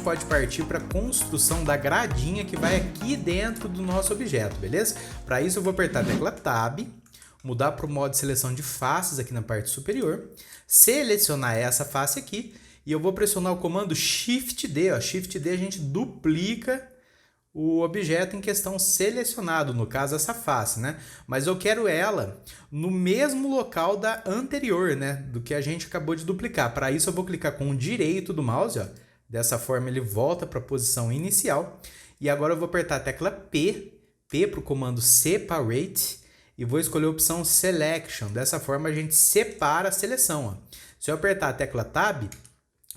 pode partir para a construção da gradinha que vai aqui dentro do nosso objeto, beleza? Para isso eu vou apertar a tecla Tab, mudar para o modo de seleção de faces aqui na parte superior, selecionar essa face aqui e eu vou pressionar o comando Shift D. Ó. Shift D a gente duplica o objeto em questão selecionado, no caso essa face, né? Mas eu quero ela no mesmo local da anterior, né? Do que a gente acabou de duplicar. Para isso eu vou clicar com o direito do mouse, ó. Dessa forma ele volta para a posição inicial. E agora eu vou apertar a tecla P para o comando Separate e vou escolher a opção Selection. Dessa forma a gente separa a seleção, ó. Se eu apertar a tecla Tab,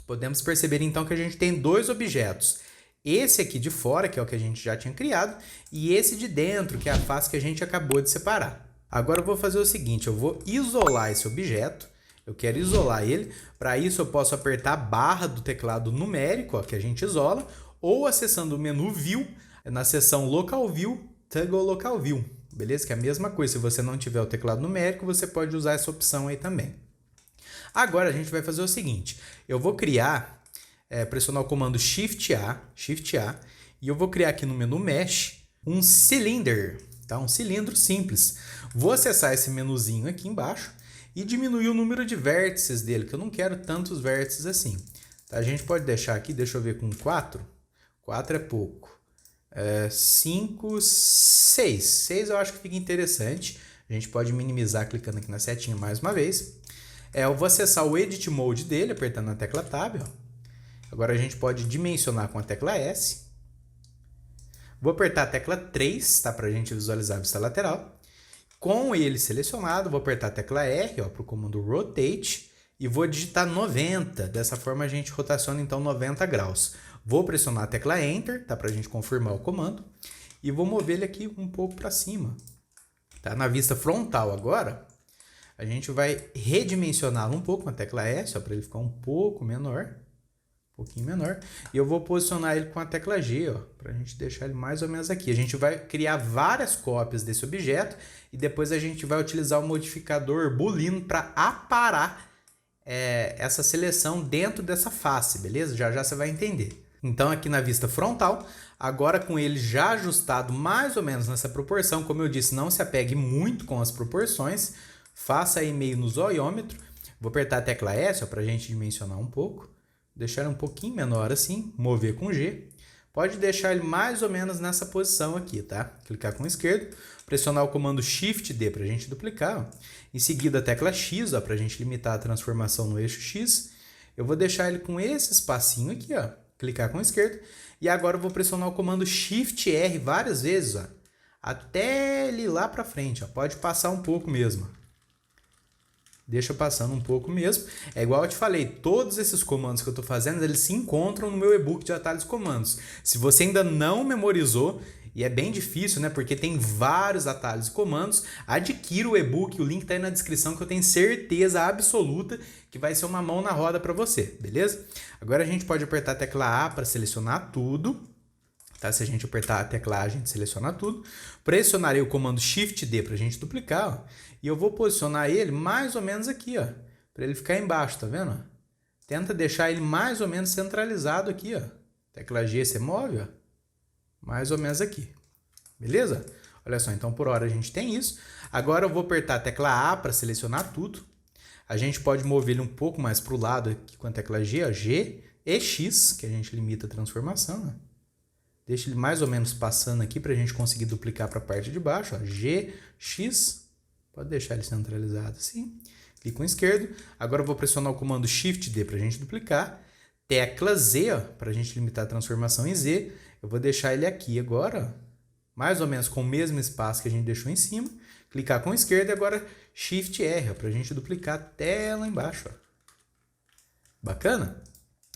podemos perceber então que a gente tem dois objetos. Esse aqui de fora, que é o que a gente já tinha criado, e esse de dentro, que é a face que a gente acabou de separar. Agora eu vou fazer o seguinte, eu vou isolar esse objeto, eu quero isolar ele, para isso eu posso apertar a barra do teclado numérico, ó, que a gente isola, ou acessando o menu View, na seção Local View, Toggle Local View, beleza? Que é a mesma coisa, se você não tiver o teclado numérico, você pode usar essa opção aí também. Agora a gente vai fazer o seguinte, eu vou criar... pressionar o comando Shift A, e eu vou criar aqui no menu Mesh um cylinder, tá? Um cilindro simples. Vou acessar esse menuzinho aqui embaixo e diminuir o número de vértices dele, que eu não quero tantos vértices assim. Tá? A gente pode deixar aqui, deixa eu ver, com 4. 4 é pouco. 5, 6. 6 eu acho que fica interessante. A gente pode minimizar clicando aqui na setinha mais uma vez. Eu vou acessar o Edit Mode dele, apertando a tecla Tab, ó. Agora a gente pode dimensionar com a tecla S. Vou apertar a tecla 3, tá? Para a gente visualizar a vista lateral. Com ele selecionado, vou apertar a tecla R para o comando Rotate e vou digitar 90. Dessa forma a gente rotaciona então 90 graus. Vou pressionar a tecla Enter, tá? Para a gente confirmar o comando. E vou mover ele aqui um pouco para cima. Tá? Na vista frontal agora, a gente vai redimensioná-lo um pouco com a tecla S, para ele ficar um pouco menor. Pouquinho menor, e eu vou posicionar ele com a tecla G, para a gente deixar ele mais ou menos aqui. A gente vai criar várias cópias desse objeto e depois a gente vai utilizar o modificador booleano para aparar essa seleção dentro dessa face, beleza? Já já você vai entender. Então aqui na vista frontal, agora com ele já ajustado mais ou menos nessa proporção, como eu disse, não se apegue muito com as proporções, faça aí meio no zoiômetro. Vou apertar a tecla S para a gente dimensionar um pouco. Deixar ele um pouquinho menor assim, mover com G. Pode deixar ele mais ou menos nessa posição aqui, tá? Clicar com o esquerdo, pressionar o comando Shift D para a gente duplicar. Ó. Em seguida a tecla X, para a gente limitar a transformação no eixo X. Eu vou deixar ele com esse espacinho aqui, ó. Clicar com o esquerdo. E agora eu vou pressionar o comando Shift R várias vezes, ó, até ele ir lá para frente. Ó. Pode passar um pouco mesmo. Deixa passando um pouco mesmo. É igual eu te falei, todos esses comandos que eu estou fazendo, eles se encontram no meu e-book de atalhos comandos. Se você ainda não memorizou, e é bem difícil, né? Porque tem vários atalhos e comandos, adquira o e-book, o link está aí na descrição, que eu tenho certeza absoluta que vai ser uma mão na roda para você, beleza? Agora a gente pode apertar a tecla A para selecionar tudo. Tá? Se a gente apertar a tecla A, a gente seleciona tudo. Pressionarei o comando Shift D para a gente duplicar. Ó, e eu vou posicionar ele mais ou menos aqui, para ele ficar embaixo, tá vendo? Tenta deixar ele mais ou menos centralizado aqui. Ó. Tecla G você move, ó, mais ou menos aqui. Beleza? Olha só, então por hora a gente tem isso. Agora eu vou apertar a tecla A para selecionar tudo. A gente pode mover ele um pouco mais para o lado aqui com a tecla G, ó, G e X, que a gente limita a transformação. Ó. Deixa ele mais ou menos passando aqui para a gente conseguir duplicar para a parte de baixo. Ó. G, X, pode deixar ele centralizado assim. Clique com o esquerdo. Agora eu vou pressionar o comando Shift D para a gente duplicar. Tecla Z, para a gente limitar a transformação em Z. Eu vou deixar ele aqui agora, ó, mais ou menos com o mesmo espaço que a gente deixou em cima. Clicar com o esquerdo e agora Shift R, para a gente duplicar até lá embaixo. Ó. Bacana?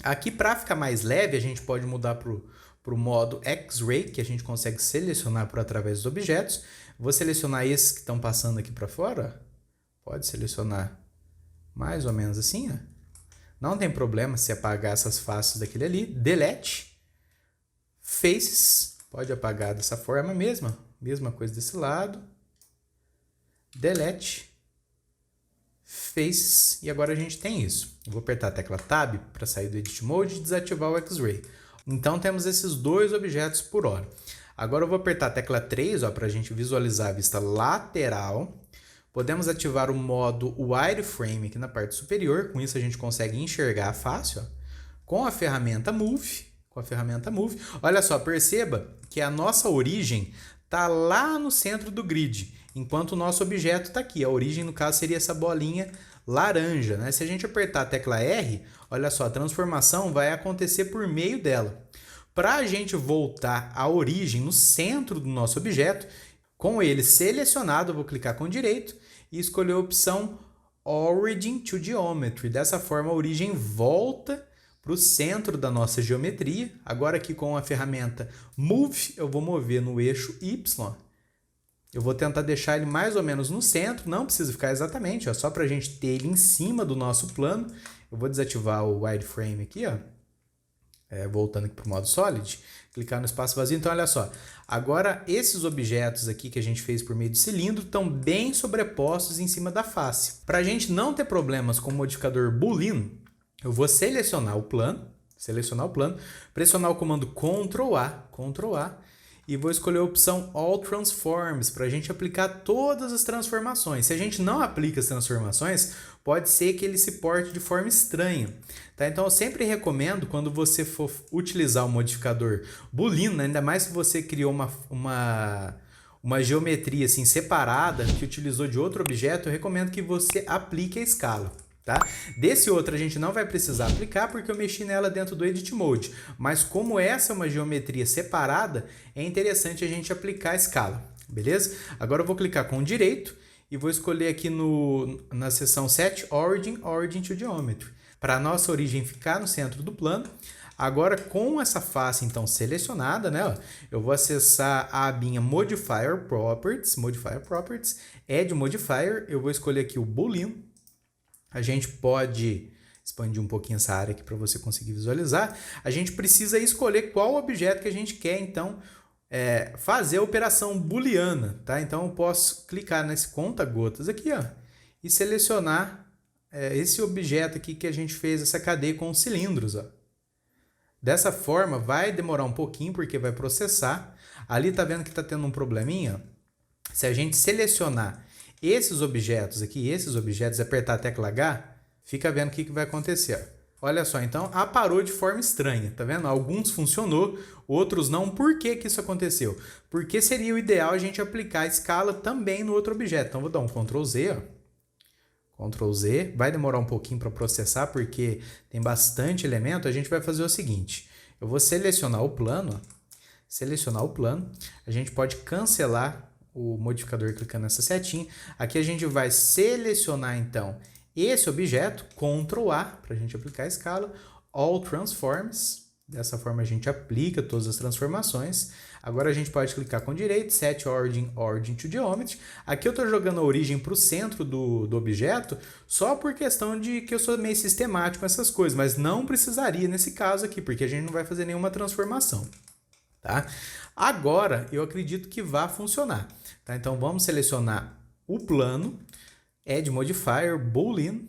Aqui, para ficar mais leve, a gente pode mudar para o modo X-Ray, que a gente consegue selecionar por através dos objetos. Vou selecionar esses que estão passando aqui para fora. Pode selecionar mais ou menos assim. Ó. Não tem problema se apagar essas faces daquele ali. Delete. Faces. Pode apagar dessa forma mesmo. Mesma coisa desse lado. Delete. Faces. E agora a gente tem isso. Eu vou apertar a tecla Tab para sair do Edit Mode e desativar o X-Ray. Então temos esses dois objetos por hora. Agora eu vou apertar a tecla 3 para a gente visualizar a vista lateral. Podemos ativar o modo Wireframe aqui na parte superior. Com isso a gente consegue enxergar fácil. Ó. Com a ferramenta Move. Olha só, perceba que a nossa origem está lá no centro do grid, enquanto o nosso objeto está aqui. A origem, no caso, seria essa bolinha laranja, né? Se a gente apertar a tecla R, olha só, a transformação vai acontecer por meio dela. Para a gente voltar à origem no centro do nosso objeto, com ele selecionado, eu vou clicar com direito e escolher a opção Origin to Geometry. Dessa forma, a origem volta para o centro da nossa geometria. Agora aqui com a ferramenta Move, eu vou mover no eixo Y. Eu vou tentar deixar ele mais ou menos no centro, não precisa ficar exatamente, ó, só para a gente ter ele em cima do nosso plano. Eu vou desativar o wireframe aqui, ó. Voltando aqui para o modo Solid, clicar no espaço vazio. Então, olha só, agora esses objetos aqui que a gente fez por meio do cilindro estão bem sobrepostos em cima da face. Para a gente não ter problemas com o modificador Boolean, eu vou selecionar o plano, pressionar o comando Ctrl A, e vou escolher a opção All Transforms para a gente aplicar todas as transformações. Se a gente não aplica as transformações, pode ser que ele se porte de forma estranha. Tá? Então eu sempre recomendo, quando você for utilizar o modificador Boolean, ainda mais se você criou uma geometria assim, separada, que utilizou de outro objeto, eu recomendo que você aplique a escala. Tá? Desse outro a gente não vai precisar aplicar porque eu mexi nela dentro do Edit Mode, mas como essa é uma geometria separada, é interessante a gente aplicar a escala, beleza? Agora eu vou clicar com direito e vou escolher aqui na seção Set Origin to Geometry, para a nossa origem ficar no centro do plano. Agora com essa face então selecionada, né, eu vou acessar a abinha Modifier Properties, Add Modifier, eu vou escolher aqui o Boolean. A gente pode expandir um pouquinho essa área aqui para você conseguir visualizar. A gente precisa escolher qual objeto que a gente quer, então, fazer a operação booleana. Tá? Então, eu posso clicar nesse conta-gotas aqui, ó, e selecionar esse objeto aqui que a gente fez, essa cadeia com os cilindros. Ó. Dessa forma, vai demorar um pouquinho, porque vai processar. Ali tá vendo que está tendo um probleminha? Se a gente selecionar esses objetos, apertar a tecla H, fica vendo o que vai acontecer. Olha só, então aparou de forma estranha, tá vendo? Alguns funcionou, outros não. Por que isso aconteceu? Porque seria o ideal a gente aplicar a escala também no outro objeto. Então vou dar um Ctrl Z, ó. Ctrl Z, vai demorar um pouquinho para processar porque tem bastante elemento. A gente vai fazer o seguinte, eu vou selecionar o plano, a gente pode cancelar o modificador clicando nessa setinha. Aqui a gente vai selecionar então esse objeto, Ctrl A, para a gente aplicar a escala, All Transforms, dessa forma a gente aplica todas as transformações. Agora a gente pode clicar com direito, Set Origin to Geometry. Aqui eu estou jogando a origem para o centro do objeto, só por questão de que eu sou meio sistemático com essas coisas, mas não precisaria nesse caso aqui, porque a gente não vai fazer nenhuma transformação. Tá? Agora eu acredito que vai funcionar. Tá? Então vamos selecionar o plano, Add Modifier, Boolean,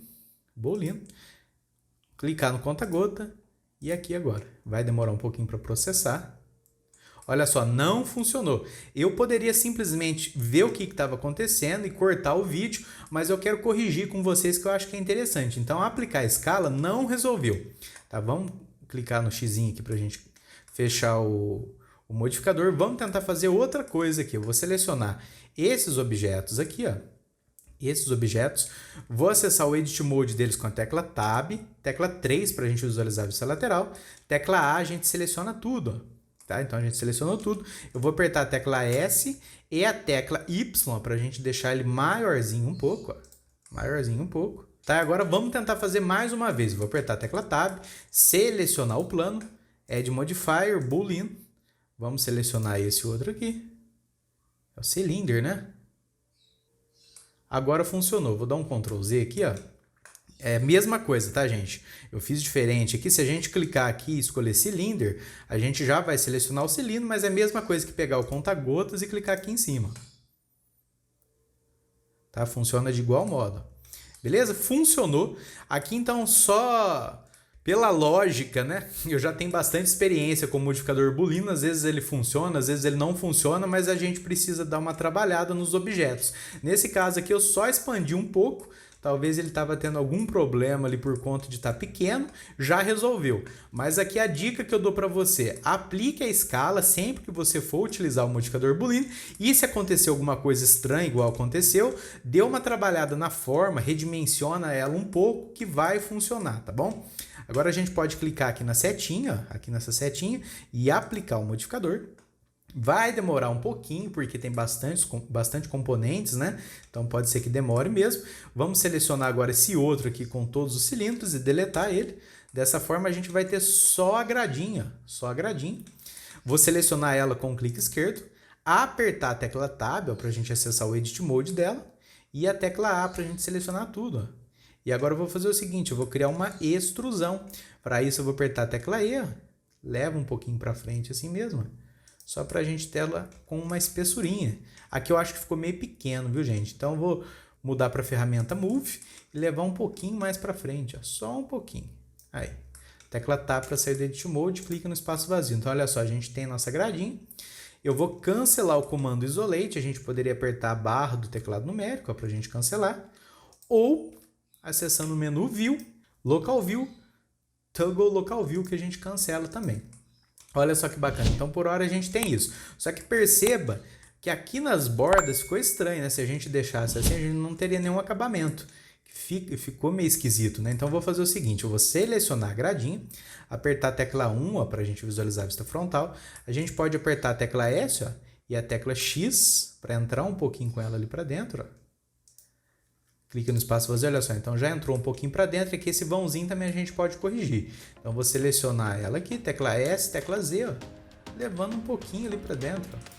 clicar no conta-gota e aqui agora. Vai demorar um pouquinho para processar. Olha só, não funcionou. Eu poderia simplesmente ver o que estava acontecendo e cortar o vídeo, mas eu quero corrigir com vocês que eu acho que é interessante. Então aplicar a escala não resolveu. Tá? Vamos clicar no X aqui para a gente fechar o modificador. Vamos tentar fazer outra coisa aqui. Eu vou selecionar esses objetos aqui, ó. Esses objetos. Vou acessar o Edit Mode deles com a tecla Tab, tecla 3 para a gente visualizar a vista lateral, tecla A a gente seleciona tudo, ó. Tá? Então a gente selecionou tudo. Eu vou apertar a tecla S e a tecla Y para a gente deixar ele maiorzinho um pouco, ó. Tá? Agora vamos tentar fazer mais uma vez. Eu vou apertar a tecla Tab, selecionar o plano, Add Modifier, Boolean. Vamos selecionar esse outro aqui. É o Cylinder, né? Agora funcionou. Vou dar um Ctrl Z aqui, ó. É a mesma coisa, tá, gente? Eu fiz diferente aqui. Se a gente clicar aqui e escolher Cylinder, a gente já vai selecionar o cilindro, mas é a mesma coisa que pegar o conta-gotas e clicar aqui em cima. Tá? Funciona de igual modo. Beleza? Funcionou. Aqui, então, só Pela lógica, né? Eu já tenho bastante experiência com o modificador booleano, às vezes ele funciona, às vezes ele não funciona, mas a gente precisa dar uma trabalhada nos objetos. Nesse caso aqui eu só expandi um pouco, talvez ele estava tendo algum problema ali por conta de estar pequeno, já resolveu. Mas aqui a dica que eu dou para você, aplique a escala sempre que você for utilizar o modificador booleano e se acontecer alguma coisa estranha igual aconteceu, dê uma trabalhada na forma, redimensiona ela um pouco que vai funcionar, tá bom? Agora a gente pode clicar aqui na setinha, aqui nessa setinha, e aplicar o modificador. Vai demorar um pouquinho, porque tem bastante componentes, né? Então pode ser que demore mesmo. Vamos selecionar agora esse outro aqui com todos os cilindros e deletar ele. Dessa forma a gente vai ter só a gradinha, Vou selecionar ela com o clique esquerdo, apertar a tecla Tab para a gente acessar o Edit Mode dela e a tecla A para a gente selecionar tudo, ó. E agora eu vou fazer o seguinte, eu vou criar uma extrusão. Para isso eu vou apertar a tecla E, ó, leva um pouquinho para frente assim mesmo, só para a gente ter ela com uma espessurinha. Aqui eu acho que ficou meio pequeno, viu, gente? Então eu vou mudar para a ferramenta Move e levar um pouquinho mais para frente, ó, só um pouquinho. Aí, tecla Tab para sair do Edit Mode, clica no espaço vazio. Então olha só, a gente tem nossa gradinha. Eu vou cancelar o comando Isolate, a gente poderia apertar a barra do teclado numérico para a gente cancelar, ou acessando o menu View, Local View, Toggle Local View, que a gente cancela também. Olha só que bacana. Então, por hora a gente tem isso. Só que perceba que aqui nas bordas ficou estranho, né? Se a gente deixasse assim, a gente não teria nenhum acabamento. Ficou meio esquisito, né? Então, eu vou fazer o seguinte. Eu vou selecionar a gradinha, apertar a tecla 1 para a gente visualizar a vista frontal. A gente pode apertar a tecla S, ó, e a tecla X para entrar um pouquinho com ela ali para dentro, ó. Clica no espaço vazio, olha só, então já entrou um pouquinho para dentro e aqui esse vãozinho também a gente pode corrigir. Então vou selecionar ela aqui, tecla S, tecla Z, ó, levando um pouquinho ali para dentro, ó.